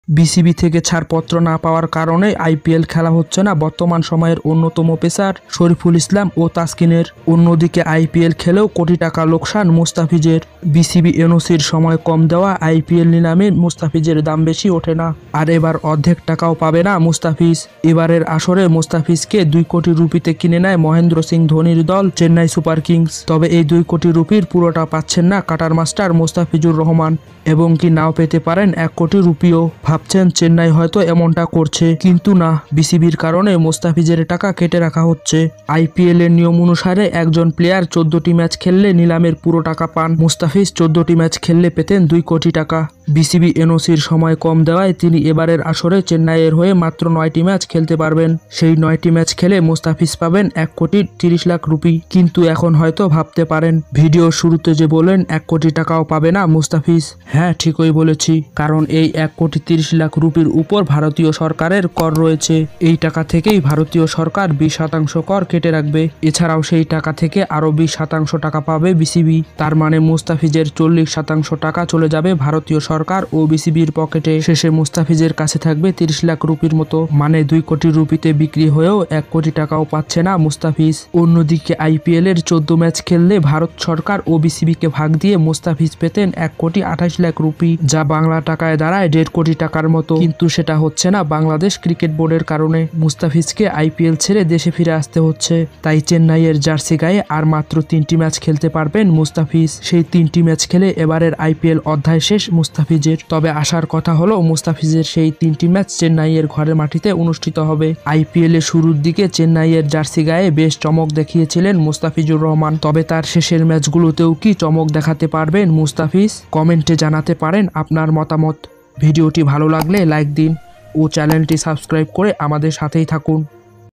BCB থেকে ছাড়পত্র না পাওয়ার কারণে আইপিএল খেলা হচ্ছে না বর্তমান সময়ের অন্যতম পেসার শরীফুল ইসলাম ও তাসকিনের। অন্যদিকে আইপিএল খেলেও কোটি টাকা লোকসান মুস্তাফিজের। বিসিবি এনওসির সময় কম দেওয়া আইপিএল নিলামে মুস্তাফিজের দাম বেশি ওঠে না, আর এবার অর্ধেক টাকাও পাবে না মুস্তাফিজ। এবারের আসরে মুস্তাফিজকে 2 কোটি রুপিতে কিনে নেয় মহেন্দ্র সিং ধোনির দল চেন্নাই সুপার কিংস। তবে এই 2 কোটি রুপির পুরোটা পাচ্ছেন না কাটার মাস্টার মুস্তাফিজুর রহমান, এবং কি নাও পেতে পারেন 1 কোটি রুপিও। ভাবছেন চেন্নাই হয়তো এমনটা করছে, কিন্তু না, বিসিবির কারণে মুস্তাফিজের টাকা কেটে রাখা হচ্ছে। আইপিএল এর নিয়ম অনুসারে একজন প্লেয়ার 14টি ম্যাচ খেললে নিলামের পুরো টাকা পান। মুস্তাফিজ 14টি ম্যাচ খেললে পেতেন 2 কোটি টাকা। বিসিবি এনওসির সময় কম দেওয়ায় তিনি এবারের আসরে চেন্নাইয়ের হয়ে মাত্র 9টি ম্যাচ খেলতে পারবেন। সেই 9টি ম্যাচ খেলে মুস্তাফিজ পাবেন 1 কোটি 30 লাখ রুপি। কিন্তু এখন হয়তো ভাবতে পারেন, ভিডিও শুরুতে যে বলেন 1 কোটি টাকাও পাবে না মুস্তাফিজ। হ্যাঁ, ঠিকই বলেছি, কারণ এই 1 কোটি 30 লাখ রুপির উপর ভারতীয় সরকারের কর রয়েছে। এই টাকা থেকেই ভারতীয় সরকার 20% কর কেটে রাখবে। এছাড়াও সেই টাকা থেকে আরও 20% টাকা পাবে বিসিবি। তার মানে মুস্তাফিজের 40% টাকা চলে যাবে ভারতীয় সরকার ও বিসিবির পকেটে। শেষে মুস্তাফিজের কাছে থাকবে 30 লাখ রুপির মতো, মানে 2 কোটি রুপিতে বিক্রি হয়েও 1 কোটি টাকাও পাচ্ছে না মুস্তাফিজ। অন্যদিকে আইপিএল এর 14 ম্যাচ খেললে ভারত সরকার ও বিসিবিকে ভাগ দিয়ে মুস্তাফিজ পেতেন 1 কোটি 28 লাখ রুপি, যা বাংলা টাকায় দাঁড়ায় 1.5 কোটি টাকার মতো। কিন্তু সেটা হচ্ছে না বাংলাদেশ ক্রিকেট বোর্ডের কারণে। মুস্তাফিজকে আইপিএল ছেড়ে দেশে ফিরে আসতে হচ্ছে, তাই চেন্নাইয়ের জার্সি গায়ে আর মাত্র 3টি ম্যাচ খেলতে পারবেন মুস্তাফিজ। সেই 3টি ম্যাচ খেলে এবারের আইপিএল অধ্যায় শেষ মুস্তাফিজের। তবে আসার কথা হলো মুস্তাফিজের সেই 3টি ম্যাচ চেন্নাইয়ের ঘরের মাটিতে অনুষ্ঠিত হবে। আইপিএল এর শুরুর দিকে চেন্নাইয়ের জার্সি গায়ে বেশ চমক দেখিয়েছিলেন মুস্তাফিজুর রহমান। তবে তার শেষের ম্যাচগুলোতেও কি চমক দেখাতে পারবেন মুস্তাফিজ? কমেন্টে জানাতে পারেন আপনার মতামত। ভিডিওটি ভালো লাগলে লাইক দিন ও চ্যানেলটি সাবস্ক্রাইব করে আমাদের সাথেই থাকুন।